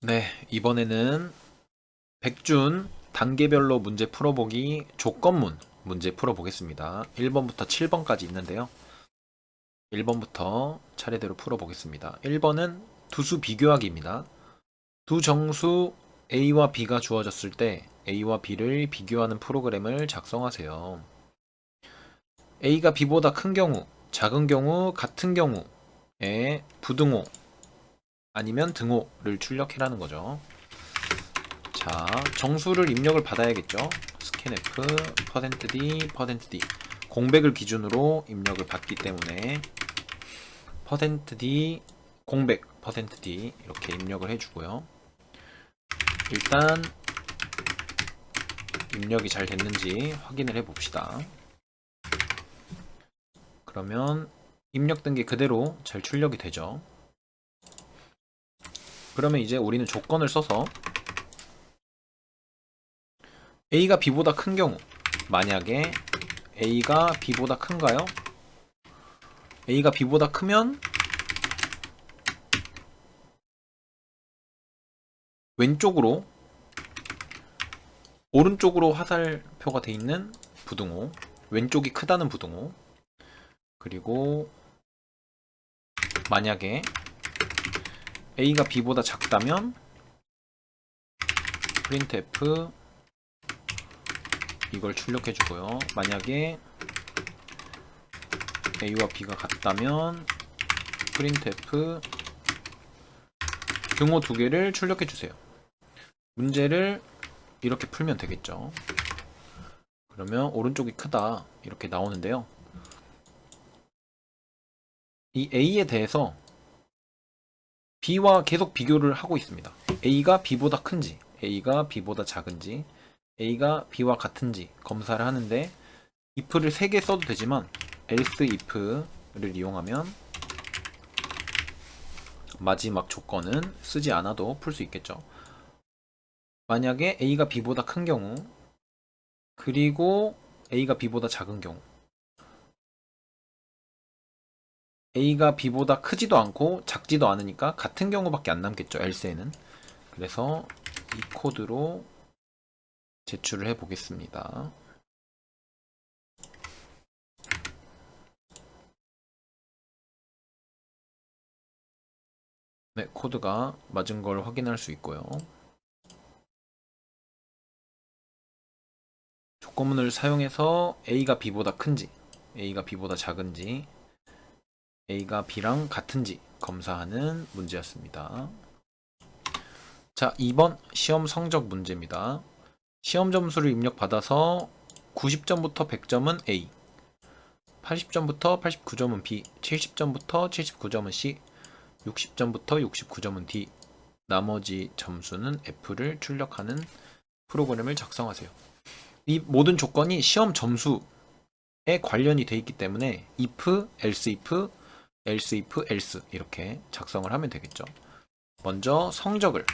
네, 이번에는 백준 단계별로 문제 풀어보기 조건문 문제 풀어보겠습니다. 1번부터 7번까지 있는데요. 1번부터 차례대로 풀어보겠습니다. 1번은 두수 비교하기입니다. 두 정수 A와 B가 주어졌을 때 A와 B를 비교하는 프로그램을 작성하세요. A가 B보다 큰 경우, 작은 경우, 같은 경우에 부등호 아니면 등호를 출력해라는 거죠. 자, 정수를 입력을 받아야겠죠. scanf %d %d 공백을 기준으로 입력을 받기 때문에 %d 공백 %d 이렇게 입력을 해주고요. 일단 입력이 잘 됐는지 확인을 해봅시다. 그러면 입력된 게 그대로 잘 출력이 되죠. 그러면 이제 우리는 조건을 써서 A가 B보다 큰 경우, 만약에 A가 B보다 큰가요? A가 B보다 크면 왼쪽으로 오른쪽으로 화살표가 돼 있는 부등호, 왼쪽이 크다는 부등호, 그리고 만약에 A가 B보다 작다면 printf 이걸 출력해 주고요. 만약에 A와 B가 같다면 printf 등호 두 개를 출력해 주세요. 문제를 이렇게 풀면 되겠죠. 그러면 오른쪽이 크다 이렇게 나오는데요. 이 A에 대해서 B와 계속 비교를 하고 있습니다. A가 B보다 큰지, A가 B보다 작은지, A가 B와 같은지 검사를 하는데 if를 3개 써도 되지만 else if를 이용하면 마지막 조건은 쓰지 않아도 풀 수 있겠죠. 만약에 A가 B보다 큰 경우, 그리고 A가 B보다 작은 경우, A가 B보다 크지도 않고 작지도 않으니까 같은 경우밖에 안 남겠죠, else에는. 그래서 이 코드로 제출을 해 보겠습니다. 네, 코드가 맞은 걸 확인할 수 있고요. 조건문을 사용해서 A가 B보다 큰지, A가 B보다 작은지, A가 B랑 같은지 검사하는 문제였습니다. 자, 2번 시험 성적 문제입니다. 시험 점수를 입력받아서 90점부터 100점은 A, 80점부터 89점은 B, 70점부터 79점은 C, 60점부터 69점은 D, 나머지 점수는 F를 출력하는 프로그램을 작성하세요. 이 모든 조건이 시험 점수에 관련이 되어 있기 때문에 if, else if, else if, else 이렇게 작성을 하면 되겠죠. 먼저 성적을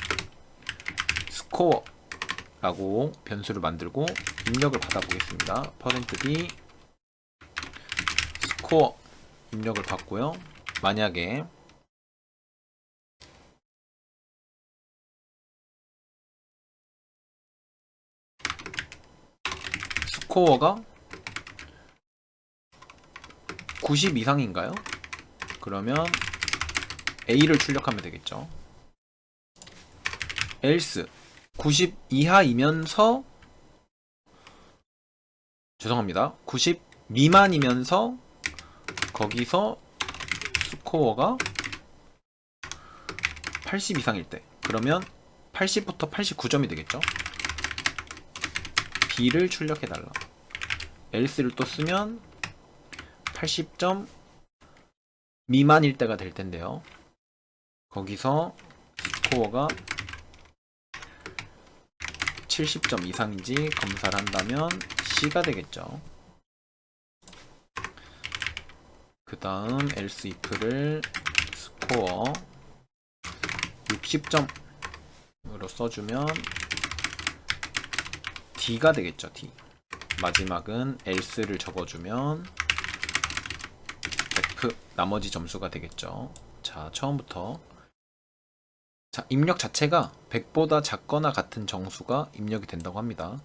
score라고 변수를 만들고 입력을 받아보겠습니다. %d score 입력을 받고요. 만약에 스코어가 90 이상인가요? 그러면 A를 출력하면 되겠죠. else 90 이하이면서 죄송합니다. 90 미만이면서 거기서 스코어가 80 이상일 때 그러면 80부터 89점이 되겠죠. B를 출력해달라. else를 또 쓰면 80점 미만일 때가 될 텐데요. 거기서 스코어가 70점 이상인지 검사를 한다면 C가 되겠죠. 그 다음 else if를 스코어 60점으로 써주면 D가 되겠죠. D. 마지막은 else를 적어주면 F 나머지 점수가 되겠죠. 자, 처음부터 자, 입력 자체가 100보다 작거나 같은 정수가 입력이 된다고 합니다.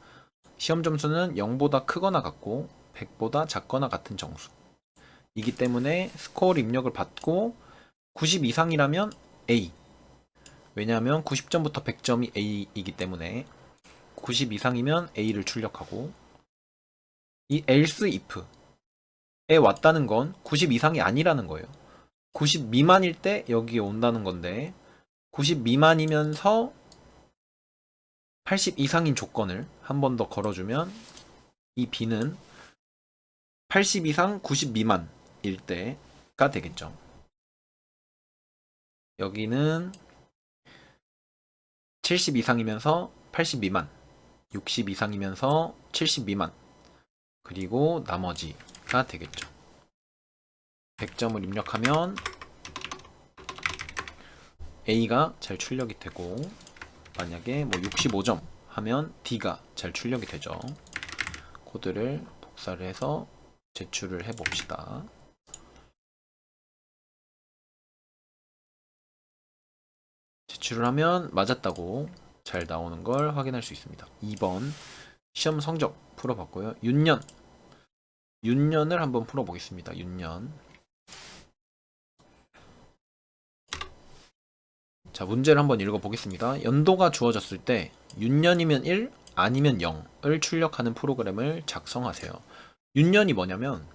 시험 점수는 0보다 크거나 같고 100보다 작거나 같은 정수이기 때문에 스코어를 입력을 받고 90 이상이라면 A. 왜냐하면 90점부터 100점이 A이기 때문에 90 이상이면 A를 출력하고, 이 else if에 왔다는 건 90 이상이 아니라는 거예요. 90 미만일 때 여기에 온다는 건데 90 미만이면서 80 이상인 조건을 한 번 더 걸어주면 이 B는 80 이상 90 미만일 때가 되겠죠. 여기는 70 이상이면서 80 미만, 60 이상이면서 70 미만, 그리고 나머지가 되겠죠. 100점을 입력하면 A가 잘 출력이 되고, 만약에 뭐 65점 하면 D가 잘 출력이 되죠. 코드를 복사를 해서 제출을 해 봅시다. 제출을 하면 맞았다고 잘 나오는 걸 확인할 수 있습니다. 2번 시험 성적 풀어봤고요. 윤년을 한번 풀어보겠습니다. 윤년. 자, 문제를 한번 읽어보겠습니다. 연도가 주어졌을 때 윤년이면 1, 아니면 0을 출력하는 프로그램을 작성하세요. 윤년이 뭐냐면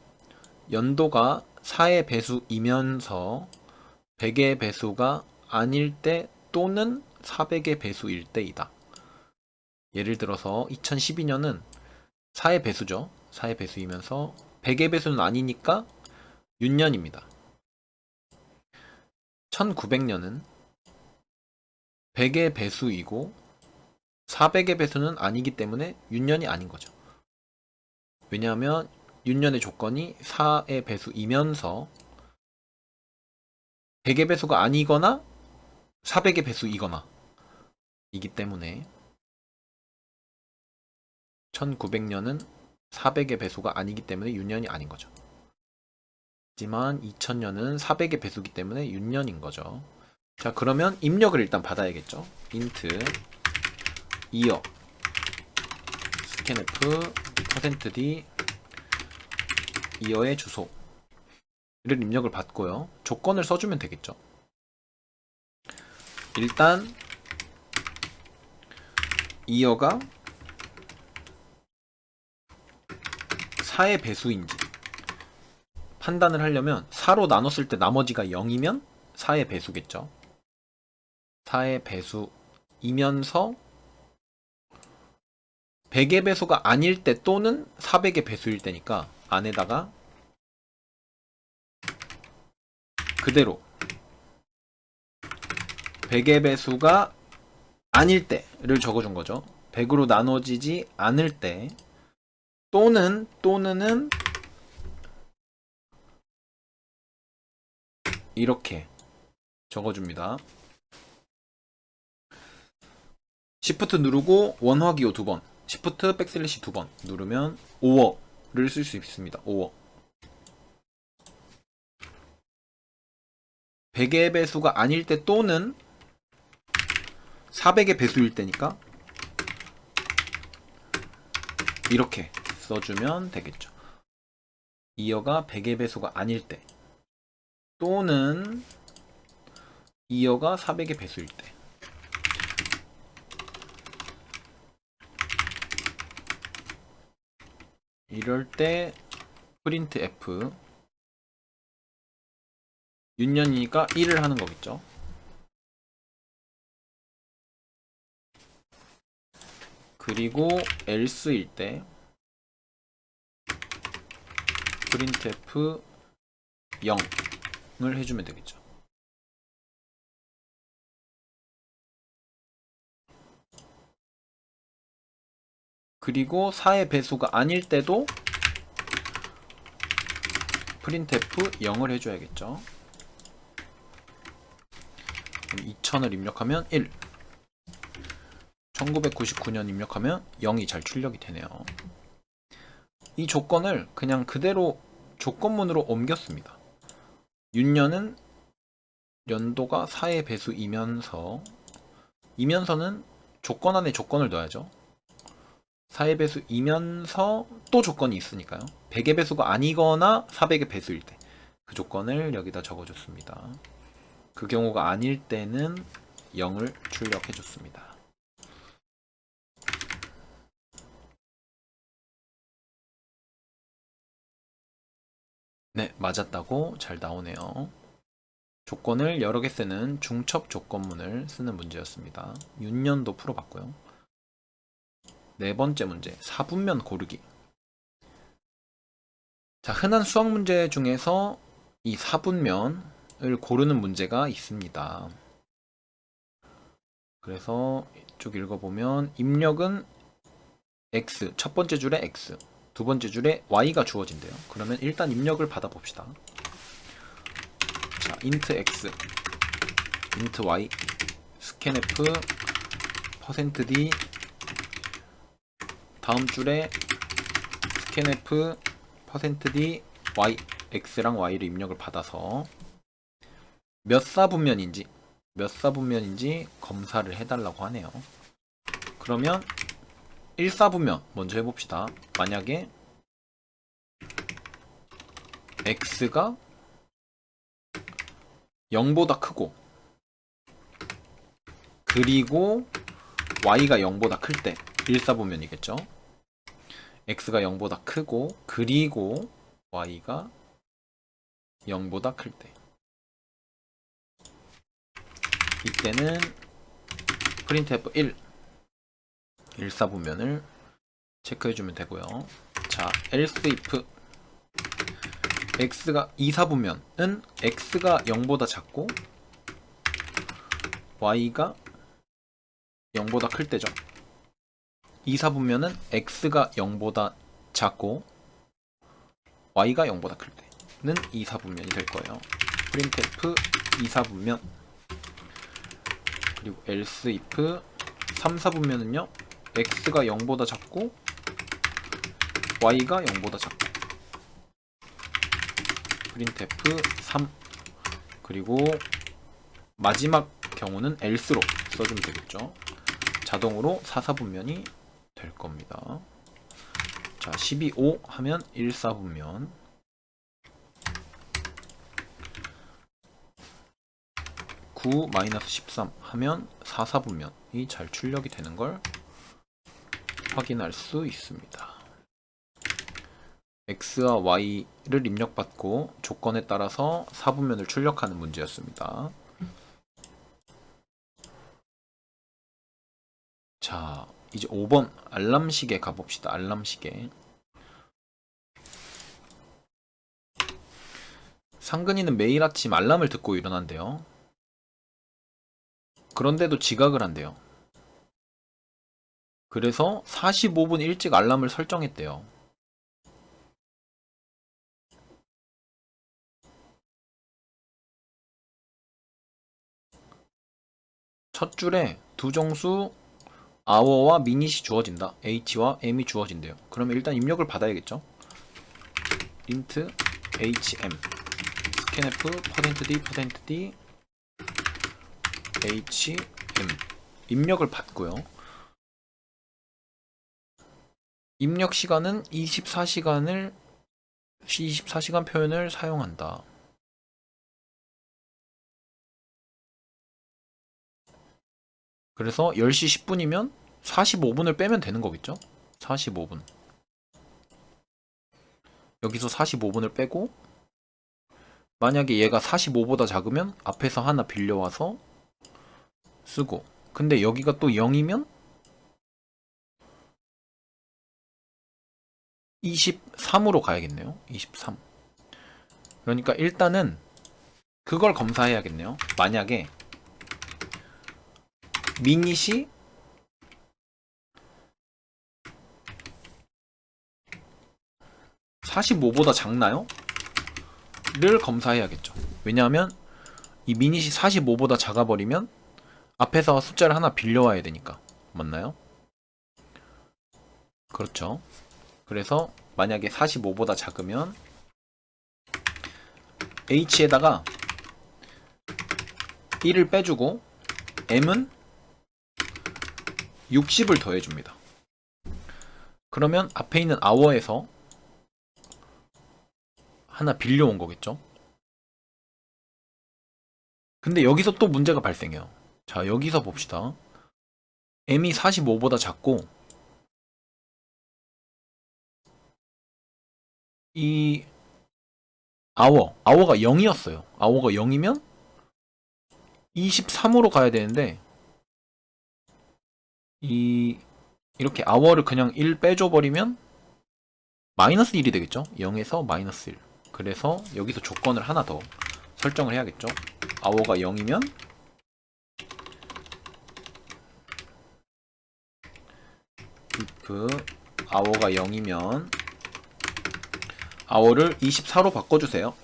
연도가 4의 배수이면서 100의 배수가 아닐 때 또는 400의 배수일 때이다. 예를 들어서 2012년은 4의 배수죠. 4의 배수이면서 100의 배수는 아니니까 윤년입니다. 1900년은 100의 배수이고 400의 배수는 아니기 때문에 윤년이 아닌 거죠. 왜냐하면 윤년의 조건이 4의 배수이면서 100의 배수가 아니거나 400의 배수이거나 이기 때문에 1900년은 400의 배수가 아니기 때문에 윤년이 아닌 거죠. 하지만 2000년은 400의 배수기 때문에 윤년인 거죠. 자, 그러면 입력을 일단 받아야겠죠. int year scanf %d year의 주소를 입력을 받고요. 조건을 써주면 되겠죠. 일단 year가 4의 배수인지 판단을 하려면 4로 나눴을 때 나머지가 0이면 4의 배수겠죠. 4의 배수이면서 100의 배수가 아닐 때 또는 400의 배수일 때니까 안에다가 그대로 100의 배수가 아닐 때를 적어준 거죠. 100으로 나눠지지 않을 때 또는은 이렇게 적어줍니다. Shift 누르고 원화기호 2번, Shift 백슬래시 2번 누르면 오어를 쓸 수 있습니다. 오어. 100의 배수가 아닐 때 또는 400의 배수일 때니까 이렇게 써주면 되겠죠. 이어가 100의 배수가 아닐 때 또는 이어가 400의 배수일 때. 이럴 때 printf 윤년이니까 1을 하는 거겠죠. 그리고 else일 때 printf 0을 해주면 되겠죠. 그리고 4의 배수가 아닐 때도 printf 0을 해줘야겠죠. 2000을 입력하면 1, 1999년 입력하면 0이 잘 출력이 되네요. 이 조건을 그냥 그대로 조건문으로 옮겼습니다. 윤년은 연도가 4의 배수이면서 이면서는 조건 안에 조건을 넣어야죠. 4의 배수이면서 또 조건이 있으니까요. 100의 배수가 아니거나 400의 배수일 때 그 조건을 여기다 적어줬습니다. 그 경우가 아닐 때는 0을 출력해줬습니다. 네, 맞았다고 잘 나오네요. 조건을 여러 개 쓰는 중첩 조건문을 쓰는 문제였습니다. 윤년도 풀어봤고요. 네 번째 문제, 사분면 고르기. 자, 흔한 수학 문제 중에서 이 사분면을 고르는 문제가 있습니다. 그래서 쭉 읽어보면 입력은 x, 첫 번째 줄에 x, 두 번째 줄에 y가 주어진대요. 그러면 일단 입력을 받아봅시다. 자, int x, int y, scanf, %d, 다음 줄에 scanf, %d, y, x랑 y를 입력을 받아서 몇 사분면인지 검사를 해달라고 하네요. 그러면 1사분면 먼저 해봅시다. 만약에 x가 0보다 크고 그리고 y가 0보다 클 때 1사분면이겠죠. x가 0보다 크고 그리고 y가 0보다 클 때 이때는 printf 1사분면을 체크해주면 되고요. 자, else if x가 2사분면은 x가 0보다 작고 y가 0보다 클 때죠. 2사분면은 x가 0보다 작고 y가 0보다 클 때는 2사분면이 될 거예요. printf 2사분면 그리고 else if 3사분면은요 x가 0보다 작고 y가 0보다 작고 printf 3 그리고 마지막 경우는 else로 써주면 되겠죠. 자동으로 4사분면이 될 겁니다. 자, 12, 5 하면 1사분면 9, -13 하면 4사분면이 잘 출력이 되는 걸 확인할 수 있습니다. x와 y를 입력받고 조건에 따라서 사분면을 출력하는 문제였습니다. 자, 이제 5번 알람시계 가봅시다. 알람시계. 상근이는 매일 아침 알람을 듣고 일어난대요. 그런데도 지각을 한대요. 그래서 45분 일찍 알람을 설정했대요. 첫 줄에 두 정수 hour와 minut이 주어진다. h와 m이 주어진대요. 그러면 일단 입력을 받아야겠죠. int hm scanf %d hm 입력을 받고요. 입력 시간은 24시간 표현을 사용한다. 그래서 10시 10분이면 45분을 빼면 되는 거겠죠? 45분. 여기서 45분을 빼고 만약에 얘가 45보다 작으면 앞에서 하나 빌려와서 쓰고 근데 여기가 또 0이면 23으로 가야겠네요. 23. 그러니까 일단은 그걸 검사해야겠네요. 만약에 미닛이 45보다 작나요? 를 검사해야겠죠. 왜냐하면 이 미닛이 45보다 작아버리면 앞에서 숫자를 하나 빌려와야 되니까. 맞나요? 그렇죠. 그래서 만약에 45보다 작으면 h에다가 1을 빼주고 m은 60을 더해줍니다. 그러면 앞에 있는 hour에서 하나 빌려온 거겠죠? 근데 여기서 또 문제가 발생해요. 자, 여기서 봅시다. m이 45보다 작고 이 hour가 0이었어요. hour가 0이면 23으로 가야 되는데 이렇게 hour를 그냥 1 빼줘버리면 마이너스 1이 되겠죠? 0에서 마이너스 1. 그래서 여기서 조건을 하나 더 설정을 해야겠죠? hour가 0이면 if hour가 0이면 hour를 24로 바꿔주세요.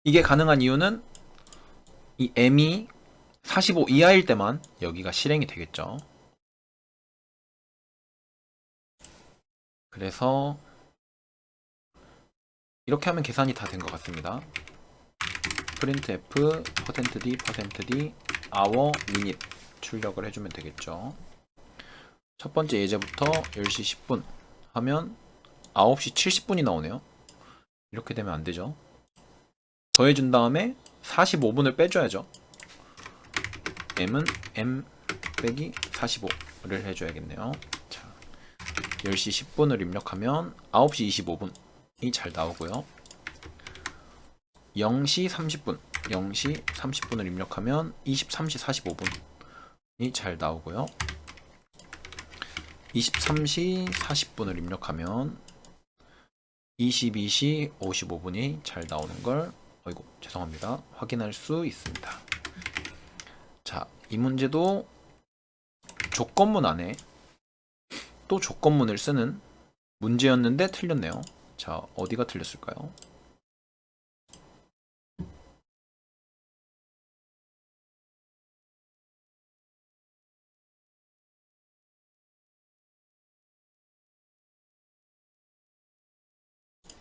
이게 가능한 이유는 이 m이 45 이하일 때만 여기가 실행이 되겠죠. 그래서 이렇게 하면 계산이 다 된 것 같습니다. printf %d hour minute 출력을 해주면 되겠죠. 첫 번째 예제부터 10시 10분 하면 9시 70분이 나오네요. 이렇게 되면 안 되죠. 더해준 다음에 45분을 빼줘야죠. m은 m 빼기 45를 해줘야겠네요. 자, 10시 10분을 입력하면 9시 25분이 잘 나오고요. 0시 30분, 0시 30분을 입력하면 23시 45분이 잘 나오고요. 23시 40분을 입력하면 22시 55분이 잘 나오는 걸 죄송합니다. 확인할 수 있습니다. 자, 이 문제도 조건문 안에 또 조건문을 쓰는 문제였는데 틀렸네요. 자, 어디가 틀렸을까요?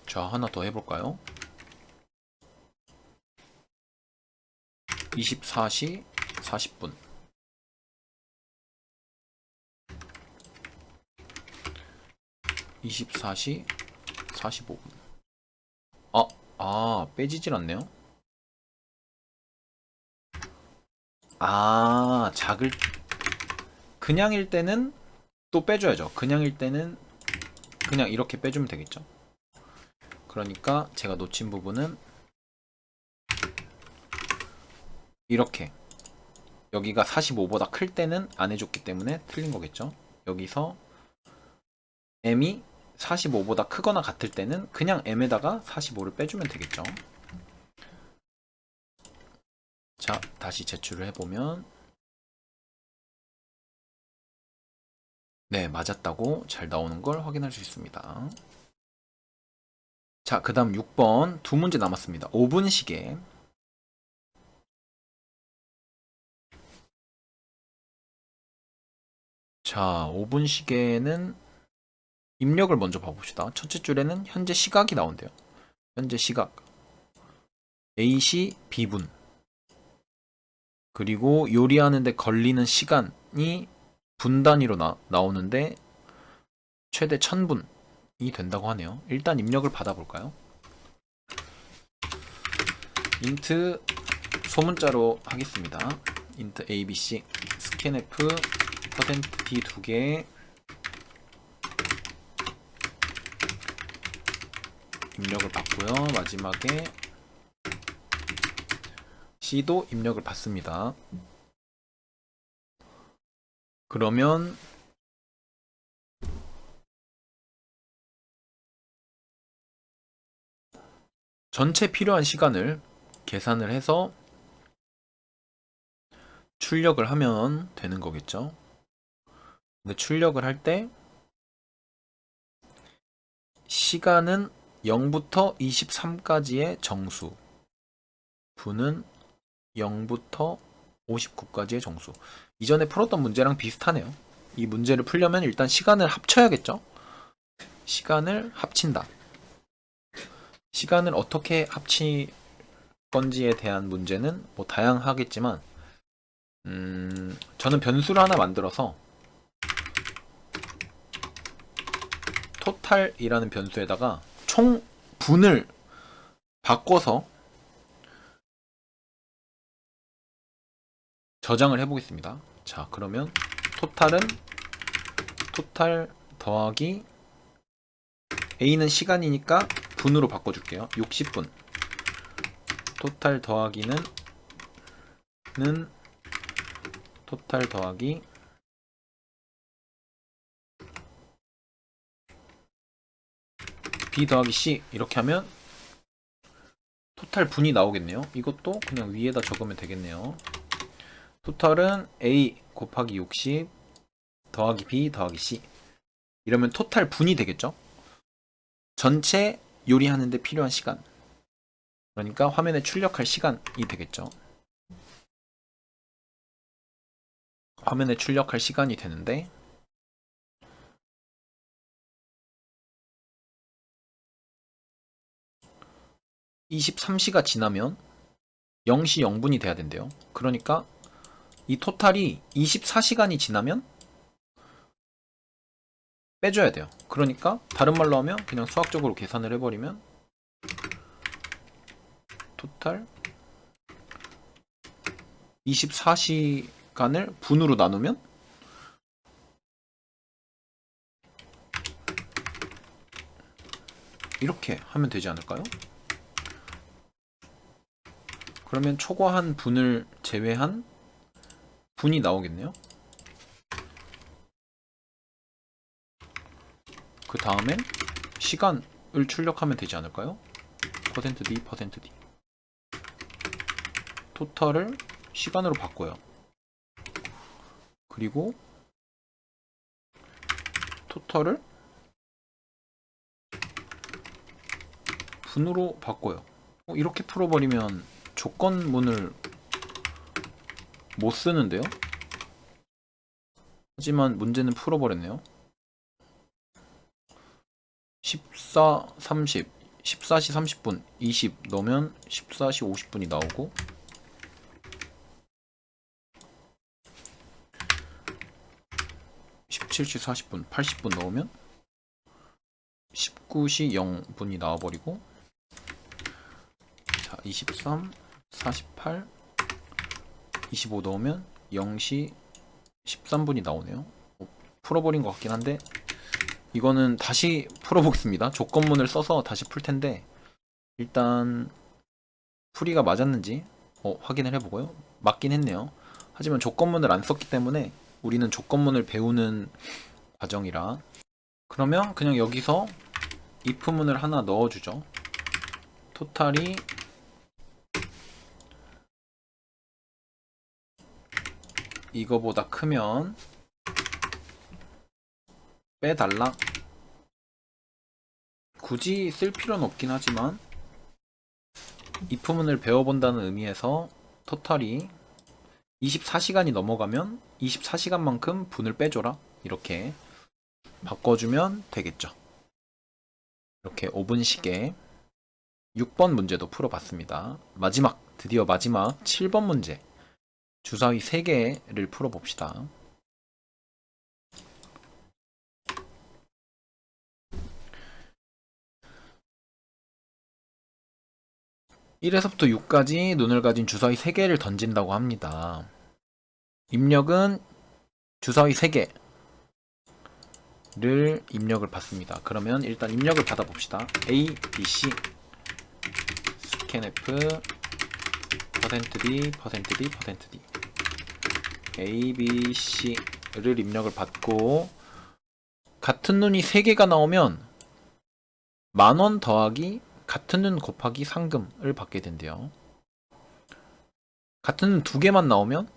자, 하나 더 해볼까요? 24시 40분 24시 45분 빼지질 않네요. 그냥일 때는 또 빼줘야죠. 그냥일 때는 그냥 이렇게 빼주면 되겠죠. 그러니까 제가 놓친 부분은 이렇게 여기가 45보다 클 때는 안 해줬기 때문에 틀린 거겠죠. 여기서 m이 45보다 크거나 같을 때는 그냥 m에다가 45를 빼주면 되겠죠. 자, 다시 제출을 해보면 네, 맞았다고 잘 나오는 걸 확인할 수 있습니다. 자, 그 다음 6번 두 문제 남았습니다. 5분 시계. 자, 5분 시계는 입력을 먼저 봐봅시다. 첫째 줄에는 현재 시각이 나온대요. 현재 시각 A시 B분, 그리고 요리하는데 걸리는 시간이 분 단위로 나오는데 최대 1000분이 된다고 하네요. 일단 입력을 받아볼까요? int 소문자로 하겠습니다. int abc scanf %d 2개 입력을 받고요. 마지막에 C도 입력을 받습니다. 그러면 전체 필요한 시간을 계산을 해서 출력을 하면 되는 거겠죠. 근데 출력을 할 때 시간은 0부터 23까지의 정수, 분은 0부터 59까지의 정수. 이전에 풀었던 문제랑 비슷하네요. 이 문제를 풀려면 일단 시간을 합쳐야겠죠. 시간을 합친다. 시간을 어떻게 합칠 건지에 대한 문제는 뭐 다양하겠지만 저는 변수를 하나 만들어서 토탈이라는 변수에다가 총 분을 바꿔서 저장을 해보겠습니다. 자, 그러면 토탈은 토탈 더하기 A는 시간이니까 분으로 바꿔줄게요. 60분. 토탈 더하기는 토탈 더하기 B 더하기 C 이렇게 하면 토탈 분이 나오겠네요. 이것도 그냥 위에다 적으면 되겠네요. 토탈은 A 곱하기 60 더하기 B 더하기 C 이러면 토탈 분이 되겠죠. 전체 요리하는데 필요한 시간, 그러니까 화면에 출력할 시간이 되겠죠. 화면에 출력할 시간이 되는데 23시가 지나면 0시 0분이 돼야 된대요. 그러니까 이 토탈이 24시간이 지나면 빼줘야 돼요. 그러니까 다른 말로 하면 그냥 수학적으로 계산을 해버리면 토탈 24시간을 분으로 나누면 이렇게 하면 되지 않을까요? 그러면 초과한 분을 제외한 분이 나오겠네요. 그 다음에 시간을 출력하면 되지 않을까요? %d, %d. 토탈을 시간으로 바꿔요. 그리고 토탈을 분으로 바꿔요. 이렇게 풀어버리면 조건문을 못 쓰는데요? 하지만 문제는 풀어버렸네요. 14, 30, 14시 30분, 20 넣으면 14시 50분이 나오고 17시 40분, 80분 넣으면 19시 0분이 나와버리고 자, 23, 48, 25 넣으면 0시 13분이 나오네요. 풀어버린 것 같긴 한데 이거는 다시 풀어보겠습니다. 조건문을 써서 다시 풀 텐데 일단 풀이가 맞았는지 확인을 해보고요. 맞긴 했네요. 하지만 조건문을 안 썼기 때문에 우리는 조건문을 배우는 과정이라 그러면 그냥 여기서 if문을 하나 넣어주죠. 토탈이 이거보다 크면 빼달라. 굳이 쓸 필요는 없긴 하지만 if문을 배워본다는 의미에서 토탈이 24시간이 넘어가면 24시간만큼 분을 빼줘라 이렇게 바꿔주면 되겠죠. 이렇게 5분씩에 6번 문제도 풀어봤습니다. 드디어 마지막 7번 문제 주사위 3개를 풀어봅시다. 1에서부터 6까지 눈을 가진 주사위 3개를 던진다고 합니다. 입력은 주사위 3개를 입력을 받습니다. 그러면 일단 입력을 받아봅시다. A, B, C scanf %d, %d, %d A, B, C를 입력을 받고 같은 눈이 3개가 나오면 10,000원 더하기 같은 눈 곱하기 상금을 받게 된대요. 같은 눈 2개만 나오면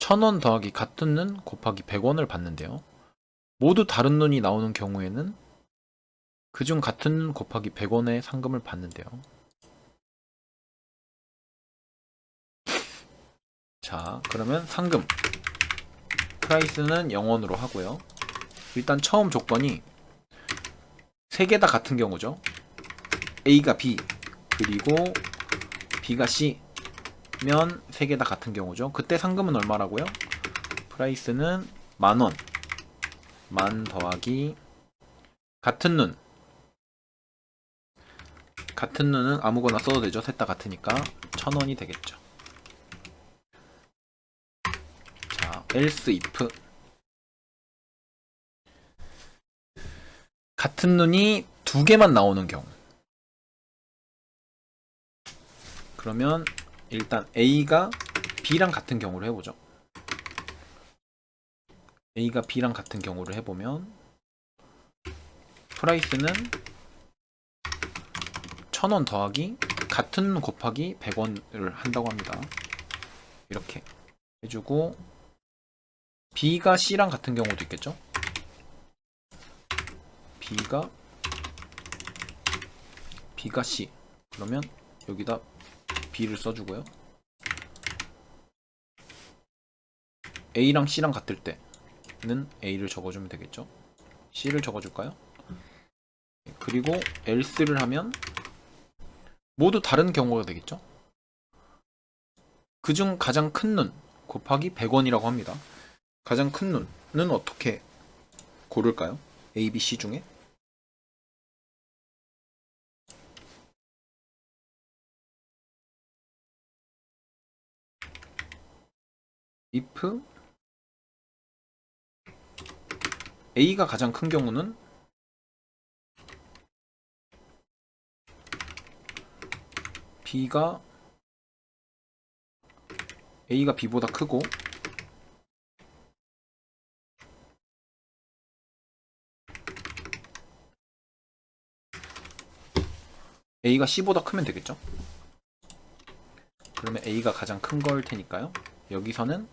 1,000원 더하기 같은 눈 곱하기 100원을 받는데요. 모두 다른 눈이 나오는 경우에는 그중 같은 눈 곱하기 100원의 상금을 받는데요. 자, 그러면 상금 프라이스는 0원으로 하고요. 일단 처음 조건이 3개 다 같은 경우죠. A가 B 그리고 B가 C면 3개 다 같은 경우죠. 그때 상금은 얼마라고요? 프라이스는 10,000원 10,000 더하기 같은 눈. 같은 눈은 아무거나 써도 되죠. 셋 다 같으니까 1000원이 되겠죠. 자, else if 같은 눈이 두 개만 나오는 경우. 그러면 일단 A가 B랑 같은 경우를 해보죠. A가 B랑 같은 경우를 해보면 프라이스는 1000원 더하기 같은 눈 곱하기 100원을 한다고 합니다. 이렇게 해주고 B가 C랑 같은 경우도 있겠죠. B가 C. 그러면 여기다 B를 써주고요. A랑 C랑 같을 때는 A를 적어주면 되겠죠. C를 적어줄까요? 그리고 else를 하면 모두 다른 경우가 되겠죠. 그중 가장 큰 눈 곱하기 100원이라고 합니다. 가장 큰 눈은 어떻게 고를까요? A, B, C 중에? if A가 가장 큰 경우는 A가 B보다 크고 A가 C보다 크면 되겠죠? 그러면 A가 가장 큰 걸 테니까요. 여기서는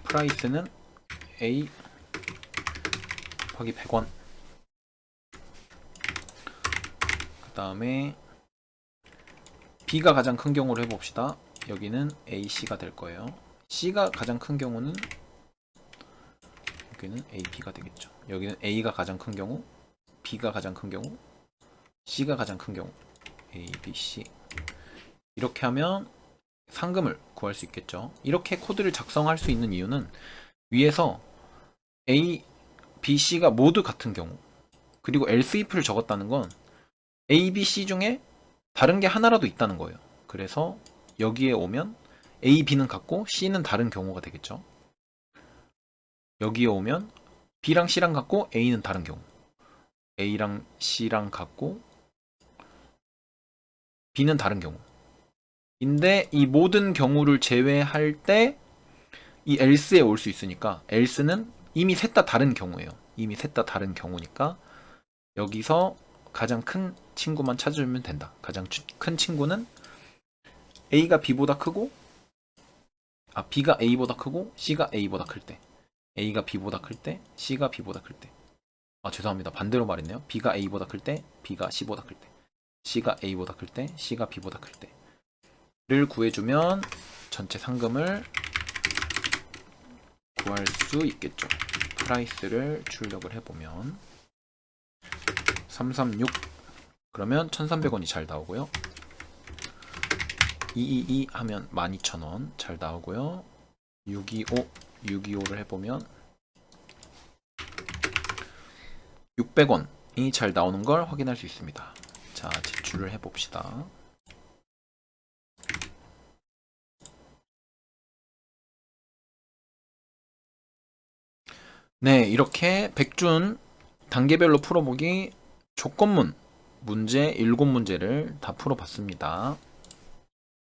프라이스는 A 곱하기 100원. 그 다음에 B가 가장 큰 경우를 해봅시다. 여기는 AC가 될 거예요. C가 가장 큰 경우는 여기는 AB가 되겠죠. 여기는 A가 가장 큰 경우, B가 가장 큰 경우, C가 가장 큰 경우, A, B, C. 이렇게 하면 상금을 구할 수 있겠죠. 이렇게 코드를 작성할 수 있는 이유는 위에서 A, B, C가 모두 같은 경우, 그리고 else if를 적었다는 건 A, B, C 중에 다른 게 하나라도 있다는 거예요. 그래서 여기에 오면 A, B는 같고 C는 다른 경우가 되겠죠. 여기에 오면 B랑 C랑 같고 A는 다른 경우, A랑 C랑 같고 B는 다른 경우 인데, 이 모든 경우를 제외할 때 이 else에 올 수 있으니까 else는 이미 셋 다 다른 경우예요. 이미 셋 다 다른 경우니까 여기서 가장 큰 친구만 찾아주면 된다. 가장 큰 친구는 A가 B보다 크고, B가 A보다 크고 C가 A보다 클 때, A가 B보다 클 때, C가 B보다 클 때. 죄송합니다. 반대로 말했네요. B가 A보다 클 때, B가 C보다 클 때, C가 A보다 클 때, C가 B보다 클 때를 구해주면 전체 상금을 구할 수 있겠죠. 프라이스를 출력을 해보면 336 그러면 1300원이 잘 나오고요. 222 하면 12000원 잘 나오고요. 625를 해보면 600원이 잘 나오는 걸 확인할 수 있습니다. 자, 제출을 해봅시다. 네, 이렇게 백준 단계별로 풀어보기 조건문 문제 7문제를 다 풀어봤습니다.